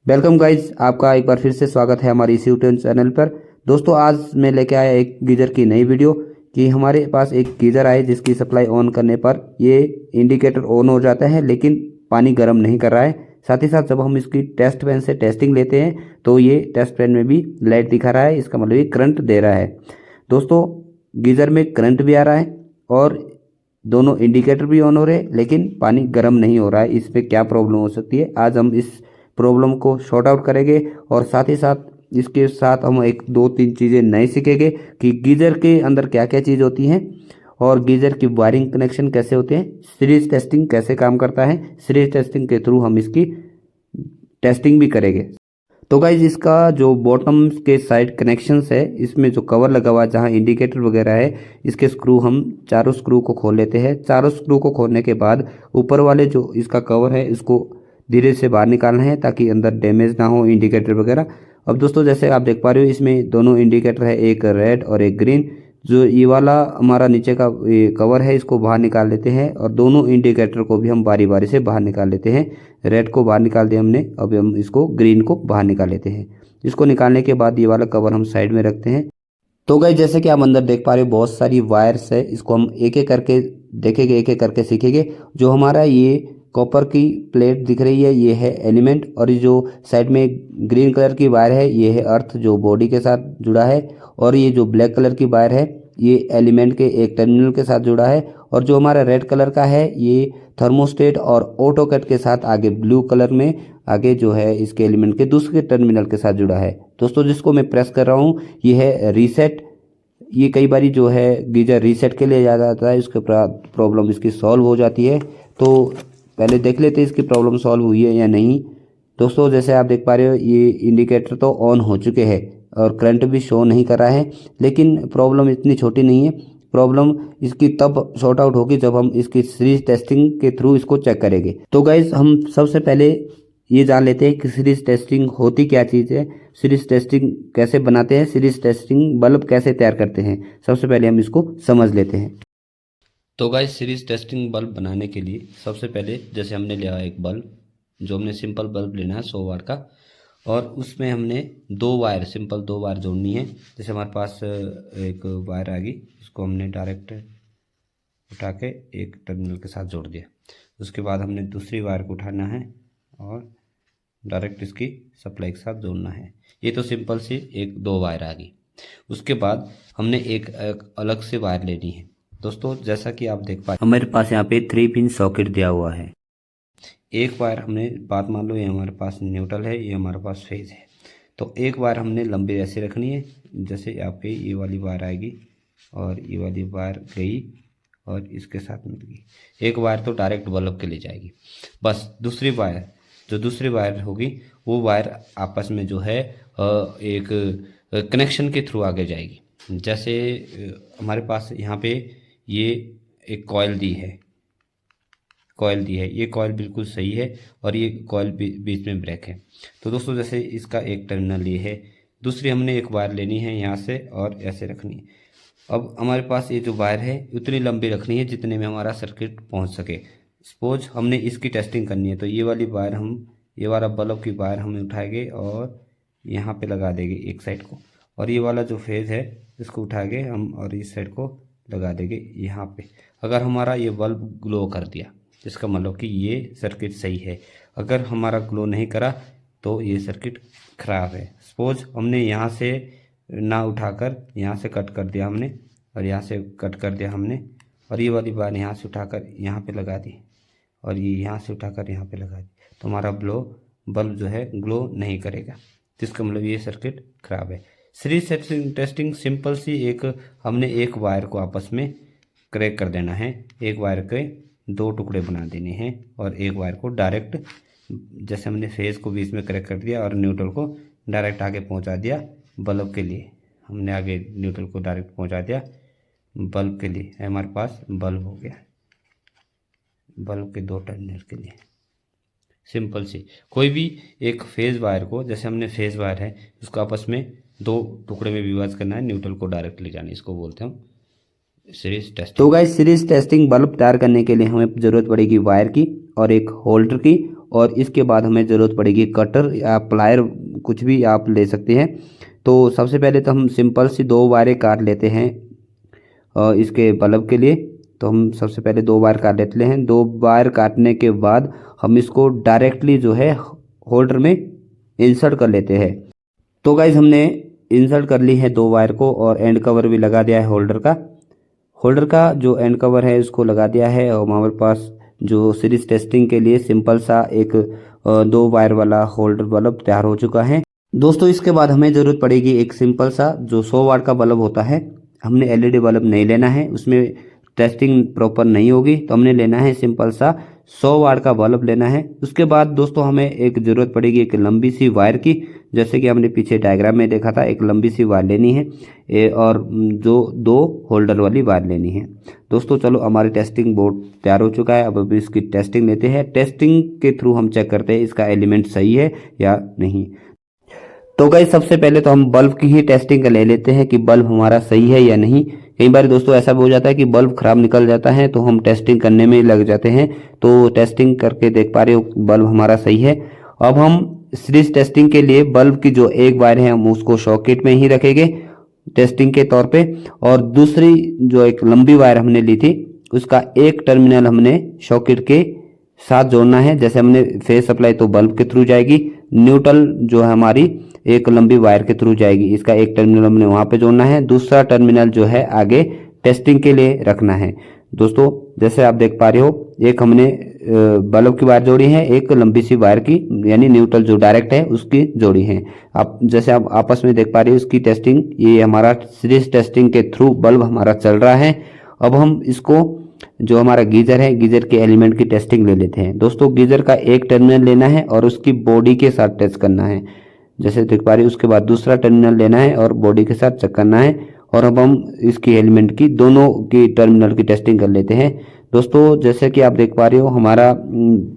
Welcome guys, आपका एक बार फिर से स्वागत है हमारे इसी यूट्यूब चैनल पर। दोस्तों, आज मैं लेके आया एक गीज़र की नई वीडियो कि हमारे पास एक गीज़र आए जिसकी सप्लाई ऑन करने पर ये इंडिकेटर ऑन हो जाता है, लेकिन पानी गर्म नहीं कर रहा है। साथ ही साथ जब हम इसकी टेस्ट पेन से टेस्टिंग लेते हैं तो ये टेस्ट पेन में भी लाइट दिखा रहा है, इसका मतलब ये करंट दे रहा है। दोस्तों, गीज़र में करंट भी आ रहा है और दोनों इंडिकेटर भी ऑन हो रहे हैं, लेकिन पानी गर्म नहीं हो रहा है। इस पे क्या प्रॉब्लम हो सकती है, आज हम इस प्रॉब्लम को शॉर्ट आउट करेंगे। और साथ ही साथ इसके साथ हम एक दो तीन चीज़ें नए सीखेंगे कि गीज़र के अंदर क्या क्या चीज़ होती हैं और गीज़र की वायरिंग कनेक्शन कैसे होते हैं, सीरीज टेस्टिंग कैसे काम करता है। सीरीज टेस्टिंग के थ्रू हम इसकी टेस्टिंग भी करेंगे। तो गाइज, इसका जो बॉटम के साइड कनेक्शंस है, इसमें जो कवर लगा हुआ है जहाँ इंडिकेटर वगैरह है, इसके स्क्रू हम चारों स्क्रू को खोल लेते हैं। चारों स्क्रू को खोलने के बाद ऊपर वाले जो इसका कवर है इसको धीरे से बाहर निकालना है ताकि अंदर डैमेज ना हो इंडिकेटर वगैरह। अब दोस्तों, जैसे आप देख पा रहे हो, इसमें दोनों इंडिकेटर है, एक रेड और एक ग्रीन। जो ये वाला हमारा नीचे का ये कवर है, इसको बाहर निकाल लेते हैं और दोनों इंडिकेटर को भी हम बारी बारी से बाहर निकाल लेते हैं। रेड को बाहर निकाल दिया हमने, अब हम इसको ग्रीन को बाहर निकाल लेते हैं। इसको निकालने के बाद ये वाला कवर हम साइड में रखते हैं। तो गाइस, जैसे कि आप अंदर देख पा रहे हो, बहुत सारी वायर्स है, इसको हम एक एक करके देखेंगे, एक एक करके सीखेंगे। जो हमारा ये कॉपर की प्लेट दिख रही है, ये है एलिमेंट, और ये जो साइड में ग्रीन कलर की वायर है, ये है अर्थ जो बॉडी के साथ जुड़ा है। और ये जो ब्लैक कलर की वायर है, ये एलिमेंट के एक टर्मिनल के साथ जुड़ा है। और जो हमारा रेड कलर का है, ये थर्मोस्टेट और ऑटो कट के साथ आगे ब्लू कलर में आगे जो है इसके एलिमेंट के दूसरे टर्मिनल के साथ जुड़ा है। दोस्तों, जिसको मैं प्रेस कर रहा हूँ, ये है रीसेट। ये कई बारी जो है गीजर रीसेट के लिए जाता है, इसके प्रॉब्लम इसकी सॉल्व हो जाती है। तो पहले देख लेते हैं इसकी प्रॉब्लम सॉल्व हुई है या नहीं। दोस्तों, जैसे आप देख पा रहे हो, ये इंडिकेटर तो ऑन हो चुके हैं और करंट भी शो नहीं कर रहा है, लेकिन प्रॉब्लम इतनी छोटी नहीं है। प्रॉब्लम इसकी तब सॉर्ट आउट होगी जब हम इसकी सीरीज टेस्टिंग के थ्रू इसको चेक करेंगे। तो गाइज, हम सबसे पहले ये जान लेते हैं कि सीरीज टेस्टिंग होती क्या चीज़ है, सीरीज टेस्टिंग कैसे बनाते हैं, सीरीज टेस्टिंग बल्ब कैसे तैयार करते हैं। सबसे पहले हम इसको समझ लेते हैं। तो गाइस, सीरीज टेस्टिंग बल्ब बनाने के लिए सबसे पहले जैसे हमने लिया एक बल्ब, जो हमने सिंपल बल्ब लेना है 100 वाट का, और उसमें हमने दो वायर, सिंपल दो वायर जोड़नी है। जैसे हमारे पास एक वायर आ गई, इसको हमने डायरेक्ट उठा के एक टर्मिनल के साथ जोड़ दिया। उसके बाद हमने दूसरी वायर को उठाना है और डायरेक्ट इसकी सप्लाई के साथ जोड़ना है। ये तो सिंपल सी एक दो वायर आ गई। उसके बाद हमने एक अलग से वायर लेनी है। दोस्तों, जैसा कि आप देख पाए, हमारे पास यहाँ पे 3 पिन सॉकेट दिया हुआ है। एक वायर हमने, बात मान लो ये हमारे पास न्यूट्रल है, ये हमारे पास फेज है, तो एक वायर हमने लंबी ऐसे रखनी है। जैसे आपके ये वाली वायर आएगी और ये वाली वायर गई और इसके साथ मिल गई। एक वायर तो डायरेक्ट बल्ब के ले जाएगी। बस दूसरी वायर, जो दूसरी वायर होगी, वो वायर आपस में जो है एक कनेक्शन के थ्रू आगे जाएगी। जैसे हमारे पास यहाँ पे ये एक कॉइल दी है, ये कॉइल बिल्कुल सही है और ये कॉइल बीच में ब्रेक है। तो दोस्तों, जैसे इसका एक टर्मिनल ये है, दूसरी हमने एक वायर लेनी है यहाँ से और ऐसे रखनी है। अब हमारे पास ये जो वायर है उतनी लंबी रखनी है जितने में हमारा सर्किट पहुँच सके। सपोज हमने इसकी टेस्टिंग करनी है, तो ये वाली वायर हम, ये वाला बल्ब की वायर हम उठाएंगे और यहाँ पे लगा देंगे एक साइड को, और ये वाला जो फेज है इसको उठाएंगे हम और इस साइड को लगा देंगे यहाँ पे। अगर हमारा ये बल्ब ग्लो कर दिया, इसका मतलब कि ये सर्किट सही है। अगर हमारा ग्लो नहीं करा तो ये सर्किट खराब है। सपोज हमने यहाँ से ना उठाकर यहाँ से कट कर दिया हमने, और यहाँ से कट कर दिया हमने, और ये वाली बार यहाँ से उठाकर यहाँ पे लगा दी, और ये यहाँ से उठाकर यहाँ पे लगा दी, तो हमारा बल्ब जो है ग्लो नहीं करेगा। जिसका मतलब ये सर्किट खराब है। सीरीज टेस्टिंग सिंपल सी, एक हमने एक वायर को आपस में क्रैक कर देना है, एक वायर के दो टुकड़े बना देने हैं और एक वायर को डायरेक्ट, जैसे हमने फेज को बीच में क्रैक कर दिया और न्यूट्रल को डायरेक्ट आगे पहुंचा दिया बल्ब के लिए, हमने आगे न्यूट्रल को डायरेक्ट पहुंचा दिया बल्ब के लिए, हमारे पास बल्ब हो गया, बल्ब के दो टर्मिनल के लिए। सिंपल सी, कोई भी एक फेज वायर को, जैसे हमने फेज वायर है उसको आपस में दो टुकड़े में विभाजित करना है, न्यूट्रल को डायरेक्ट ले जाना, इसको बोलते हैं हम सीरीज टेस्टिंग। तो गाइस, सीरीज टेस्टिंग बल्ब तैयार करने के लिए हमें ज़रूरत पड़ेगी वायर की और एक होल्डर की और इसके बाद हमें ज़रूरत पड़ेगी कटर या प्लायर, कुछ भी आप ले सकते हैं। तो सबसे पहले तो हम सिंपल सी 2 वायरें काट लेते हैं इसके बल्ब के लिए। तो हम सबसे पहले 2 वायर काट लेते हैं। 2 वायर काटने के बाद हम इसको डायरेक्टली जो है होल्डर में इंसर्ट कर लेते हैं। तो गाइज हमने इंसर्ट कर ली है 2 वायर को और एंड कवर भी लगा दिया है होल्डर का। होल्डर का जो एंड कवर है उसको लगा दिया है और हमारे पास जो सीरीज टेस्टिंग के लिए सिंपल सा एक 2 वायर वाला होल्डर बल्ब तैयार हो चुका है। दोस्तों इसके बाद हमें ज़रूरत पड़ेगी एक सिंपल सा जो 100 वाट का बल्ब होता है। हमने एलईडी बल्ब नहीं लेना है, उसमें टेस्टिंग प्रॉपर नहीं होगी, तो हमने लेना है सिंपल सा 100 वाट का बल्ब लेना है। उसके बाद दोस्तों हमें एक ज़रूरत पड़ेगी एक लंबी सी वायर की, जैसे कि हमने पीछे डायग्राम में देखा था, एक लंबी सी वायर लेनी है और जो 2 होल्डर वाली वायर लेनी है। दोस्तों चलो हमारी टेस्टिंग बोर्ड तैयार हो चुका है। अब अभी इसकी टेस्टिंग लेते हैं। टेस्टिंग के थ्रू हम चेक करते हैं इसका एलिमेंट सही है या नहीं। तो गाइस सबसे पहले तो हम बल्ब की ही टेस्टिंग ले लेते हैं कि बल्ब हमारा सही है या नहीं। कई बार दोस्तों ऐसा भी हो जाता है कि बल्ब खराब निकल जाता है, तो हम टेस्टिंग करने में लग जाते हैं। तो टेस्टिंग करके देख पा रहे हो बल्ब हमारा सही है। अब हम सीरीज टेस्टिंग के लिए बल्ब की जो एक वायर है हम उसको सॉकेट में ही रखेंगे टेस्टिंग के तौर पे, और दूसरी जो एक लंबी वायर हमने ली थी उसका एक टर्मिनल हमने सॉकेट के साथ जोड़ना है। जैसे हमने फेज सप्लाई तो बल्ब के थ्रू जाएगी, न्यूट्रल जो है हमारी एक लंबी वायर के थ्रू जाएगी। इसका एक टर्मिनल हमने वहां पे जोड़ना है, दूसरा टर्मिनल जो है आगे टेस्टिंग के लिए रखना है। दोस्तों जैसे आप देख पा रहे हो एक हमने बल्ब की वायर जोड़ी है, एक लंबी सी वायर की यानी न्यूट्रल जो डायरेक्ट है उसकी जोड़ी है। आप जैसे आप आपस में देख पा रहे हो इसकी टेस्टिंग, ये हमारा सीरीज टेस्टिंग के थ्रू बल्ब हमारा चल रहा है। अब हम इसको जो हमारा गीजर है, गीजर के एलिमेंट की टेस्टिंग ले लेते हैं। दोस्तों गीजर का एक टर्मिनल लेना है और उसकी बॉडी के साथ टेस्ट करना है, जैसे देख पा रहे हो। उसके बाद दूसरा टर्मिनल लेना है और बॉडी के साथ चेक करना है, और अब हम इसकी एलिमेंट की दोनों की टर्मिनल की टेस्टिंग कर लेते हैं। दोस्तों जैसे कि आप देख पा रहे हो हमारा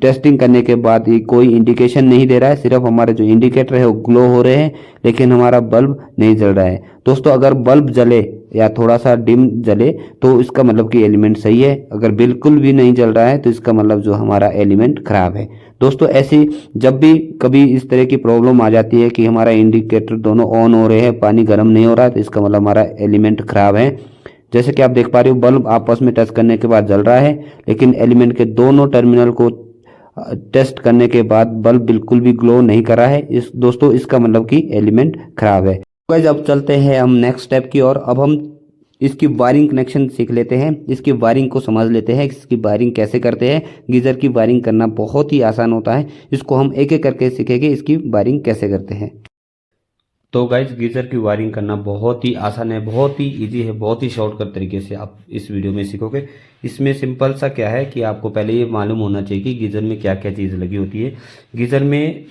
टेस्टिंग करने के बाद ये कोई इंडिकेशन नहीं दे रहा है, सिर्फ हमारे जो इंडिकेटर है वो ग्लो हो रहे हैं, लेकिन हमारा बल्ब नहीं जल रहा है। दोस्तों अगर बल्ब जले या थोड़ा सा डिम जले तो इसका मतलब कि एलिमेंट सही है, अगर बिल्कुल भी नहीं जल रहा है तो इसका मतलब जो हमारा एलिमेंट खराब है। दोस्तों ऐसी जब भी कभी इस तरह की प्रॉब्लम आ जाती है कि हमारा इंडिकेटर दोनों ऑन हो रहे हैं, पानी गर्म नहीं हो रहा है, तो इसका मतलब हमारा एलिमेंट खराब है। जैसे कि आप देख पा रहे हो बल्ब आपस में टच करने के बाद जल रहा है, लेकिन एलिमेंट के दोनों टर्मिनल को टेस्ट करने के बाद बल्ब बिल्कुल भी ग्लो नहीं कर रहा है। इस दोस्तों इसका मतलब कि एलिमेंट खराब है। गाइस अब चलते हैं हम नेक्स्ट स्टेप की ओर। अब हम इसकी वायरिंग कनेक्शन सीख लेते हैं, इसकी वायरिंग को समझ लेते हैं, इसकी वायरिंग कैसे करते हैं। गीजर की वायरिंग करना बहुत ही आसान होता है, इसको हम एक एक करके सीखेंगे इसकी वायरिंग कैसे करते हैं। तो गाइज गीजर की वायरिंग करना बहुत ही आसान है, बहुत ही इजी है, बहुत ही शॉर्टकट तरीके से आप इस वीडियो में सीखोगे। इसमें सिंपल सा क्या है कि आपको पहले ये मालूम होना चाहिए कि गीजर में क्या क्या चीज़ लगी होती है। गीजर में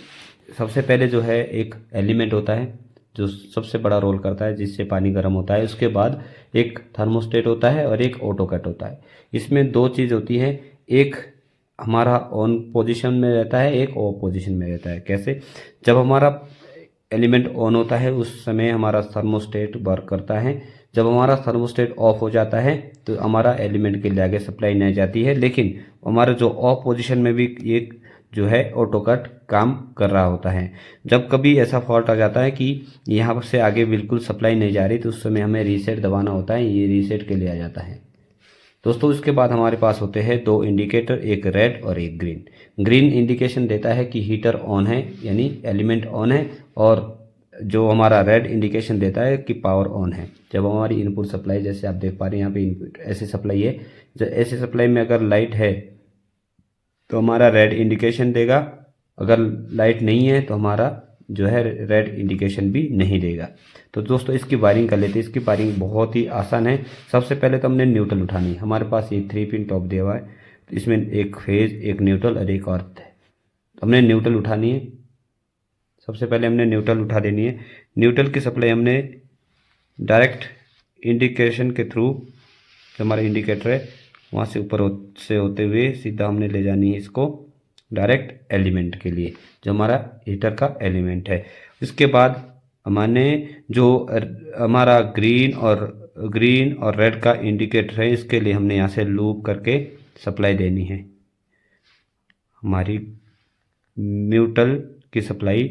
सबसे पहले जो है एक एलिमेंट होता है जो सबसे बड़ा रोल करता है जिससे पानी गर्म होता है। उसके बाद एक थर्मोस्टेट होता है और एक ऑटो कट होता है। इसमें 2 चीज़ होती है, एक हमारा ऑन पोजीशन में रहता है, एक ऑफ पोजीशन में रहता है। कैसे? जब हमारा एलिमेंट ऑन होता है उस समय हमारा थर्मोस्टेट वर्क करता है, जब हमारा थर्मोस्टेट ऑफ हो जाता है तो हमारा एलिमेंट के लिए आगे सप्लाई नहीं जाती है। लेकिन हमारा जो ऑफ पोजीशन में भी एक जो है ऑटो कट काम कर रहा होता है। जब कभी ऐसा फॉल्ट आ जाता है कि यहाँ से आगे बिल्कुल सप्लाई नहीं जा रही तो उस समय हमें रीसेट दबाना होता है, ये रीसेट के लिए आ जाता है। दोस्तों इसके बाद हमारे पास होते हैं 2 इंडिकेटर, एक रेड और एक ग्रीन। ग्रीन इंडिकेशन देता है कि हीटर ऑन है यानी एलिमेंट ऑन है, और जो हमारा रेड इंडिकेशन देता है कि पावर ऑन है। जब हमारी इनपुट सप्लाई, जैसे आप देख पा रहे हैं यहाँ पे इनपुट ऐसी सप्लाई है, जब ऐसी सप्लाई में अगर लाइट है तो हमारा रेड इंडिकेशन देगा, अगर लाइट नहीं है तो हमारा जो है रेड इंडिकेशन भी नहीं देगा। तो दोस्तों इसकी वायरिंग कर लेते हैं। इसकी वायरिंग बहुत ही आसान है। सबसे पहले तो हमने न्यूट्रल उठानी है। हमारे पास ये 3 पिन टॉप दिया हुआ है, तो इसमें एक फेज, एक न्यूट्रल और एक अर्थ है। तो हमने न्यूट्रल उठानी है। सबसे पहले हमने न्यूट्रल उठा देनी है। न्यूट्रल की सप्लाई हमने डायरेक्ट इंडिकेशन के थ्रू, जो हमारा इंडिकेटर है वहाँ से ऊपर से होते हुए सीधा हमने ले जानी है इसको डायरेक्ट एलिमेंट के लिए, जो हमारा हीटर का एलिमेंट है। उसके बाद हमने जो हमारा ग्रीन और रेड का इंडिकेटर है, इसके लिए हमने यहाँ से लूप करके सप्लाई देनी है हमारी न्यूट्रल की सप्लाई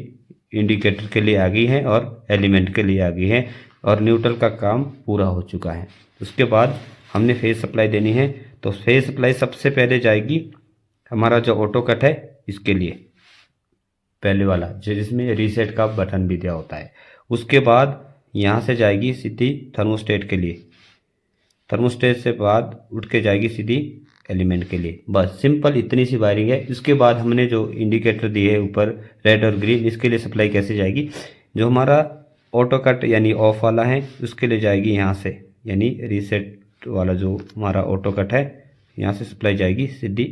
इंडिकेटर के लिए आ गई है और एलिमेंट के लिए आ गई है और न्यूट्रल का काम पूरा हो चुका है। उसके बाद हमने फेज सप्लाई देनी है, तो फेज सप्लाई सबसे पहले जाएगी हमारा जो ऑटो कट है इसके लिए, पहले वाला जिसमें रीसेट का बटन भी दिया होता है। उसके बाद यहाँ से जाएगी सीधी थर्मोस्टेट के लिए, थर्मोस्टेट से बाद उठ के जाएगी सीधी एलिमेंट के लिए। बस सिंपल इतनी सी वायरिंग है। इसके बाद हमने जो इंडिकेटर दिए है ऊपर रेड और ग्रीन, इसके लिए सप्लाई कैसे जाएगी, जो हमारा ऑटो कट यानी ऑफ वाला है उसके लिए जाएगी यहाँ से, यानी रीसेट वाला जो हमारा ऑटो कट है यहाँ से सप्लाई जाएगी सीधी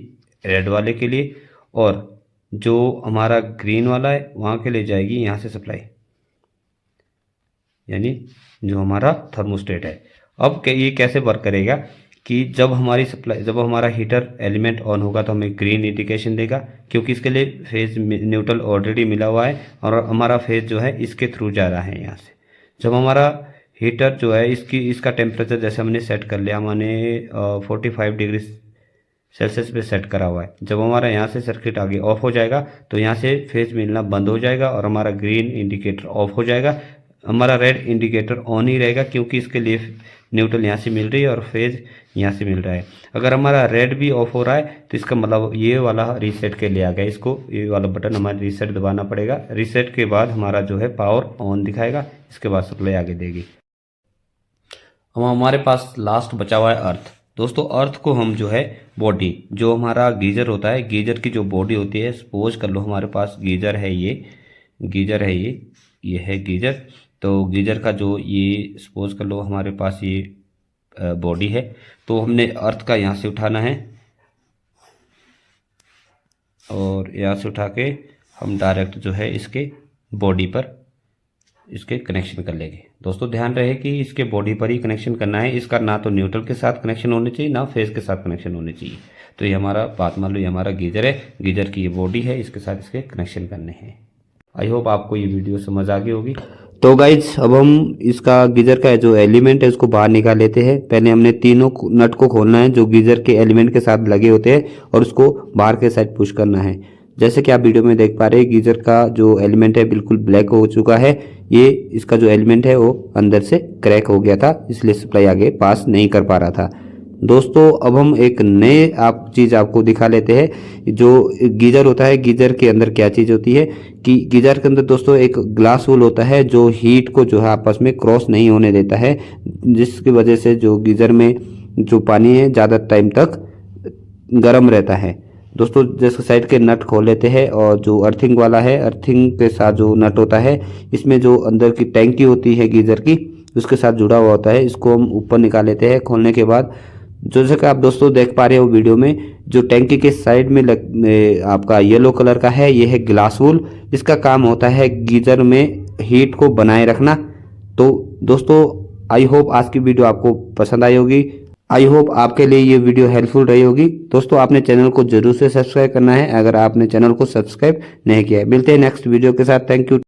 रेड वाले के लिए, और जो हमारा ग्रीन वाला है वहाँ के लिए जाएगी यहाँ से सप्लाई, यानी जो हमारा थर्मोस्टेट है। अब ये कैसे वर्क करेगा कि जब हमारी सप्लाई, जब हमारा हीटर एलिमेंट ऑन होगा तो हमें ग्रीन इंडिकेशन देगा, क्योंकि इसके लिए फेज न्यूट्रल ऑलरेडी मिला हुआ है और हमारा फेज जो है इसके थ्रू जा रहा है यहाँ से। जब हमारा हीटर जो है इसका टेम्परेचर जैसे हमने सेट कर लिया, हमने 45 डिग्री सेल्सियस पे सेट करा हुआ है। जब हमारा यहाँ से सर्किट आगे ऑफ हो जाएगा तो यहाँ से फेज मिलना बंद हो जाएगा और हमारा ग्रीन इंडिकेटर ऑफ हो जाएगा, हमारा रेड इंडिकेटर ऑन ही रहेगा, क्योंकि इसके लिए न्यूट्रल यहाँ से मिल रही है और फेज यहाँ से मिल रहा है। अगर हमारा रेड भी ऑफ हो रहा है तो इसका मतलब ये वाला रीसेट के लिए आ गया, इसको ये वाला बटन हमारा रीसेट दबाना पड़ेगा। रीसेट के बाद हमारा जो है पावर ऑन दिखाएगा, इसके बाद सप्लाई आगे देगी। अब हमारे पास लास्ट बचा हुआ है अर्थ। दोस्तों अर्थ को हम जो है बॉडी, जो हमारा गीजर होता है, गीजर की जो बॉडी होती है, सपोज कर लो हमारे पास गीजर है, ये गीजर है, ये है गीजर। तो गीजर का जो ये सपोज कर लो हमारे पास ये बॉडी है, तो हमने अर्थ का यहाँ से उठाना है और यहाँ से उठा के हम डायरेक्ट जो है इसके बॉडी पर इसके कनेक्शन कर लेंगे। दोस्तों ध्यान रहे कि इसके बॉडी पर ही कनेक्शन करना है, इसका ना तो न्यूट्रल के साथ कनेक्शन होने चाहिए ना फेज के साथ कनेक्शन होने चाहिए। तो ये हमारा बात मान लो, ये हमारा गीजर है, गीजर की ये बॉडी है, इसके साथ इसके कनेक्शन करने हैं। आई होप आपको ये वीडियो समझ आ गई होगी। तो गाइज अब हम इसका गीजर का जो एलिमेंट है उसको बाहर निकाल लेते हैं। पहले हमने तीनों नट को खोलना है जो गीजर के एलिमेंट के साथ लगे होते हैं और उसको बाहर के साइड पुश करना है। जैसे कि आप वीडियो में देख पा रहे हैं गीजर का जो एलिमेंट है बिल्कुल ब्लैक हो चुका है। ये इसका जो एलिमेंट है वो अंदर से क्रैक हो गया था, इसलिए सप्लाई आगे पास नहीं कर पा रहा था। दोस्तों अब हम एक नए चीज़ आपको दिखा लेते हैं। जो गीजर होता है, गीजर के अंदर क्या चीज़ होती है कि गीजर के अंदर दोस्तों एक ग्लास वूल होता है जो हीट को जो है आपस में क्रॉस नहीं होने देता है, जिसकी वजह से जो गीजर में जो पानी है ज़्यादा टाइम तक गर्म रहता है। दोस्तों जैसे साइड के नट खोल लेते हैं और जो अर्थिंग वाला है, अर्थिंग के साथ जो नट होता है इसमें जो अंदर की टैंकी होती है गीजर की उसके साथ जुड़ा हुआ होता है, इसको हम ऊपर निकाल लेते हैं। खोलने के बाद जैसे कि आप दोस्तों देख पा रहे हो वीडियो में, जो टैंकी के साइड में आपका येलो कलर का है, ये है ग्लास वूल। इसका काम होता है गीजर में हीट को बनाए रखना। तो दोस्तों आई होप आज की वीडियो आपको पसंद आई होगी, आई होप आपके लिए ये वीडियो हेल्पफुल रही होगी। दोस्तों आपने चैनल को जरूर से सब्सक्राइब करना है अगर आपने चैनल को सब्सक्राइब नहीं किया है। मिलते हैं नेक्स्ट वीडियो के साथ। Thank you.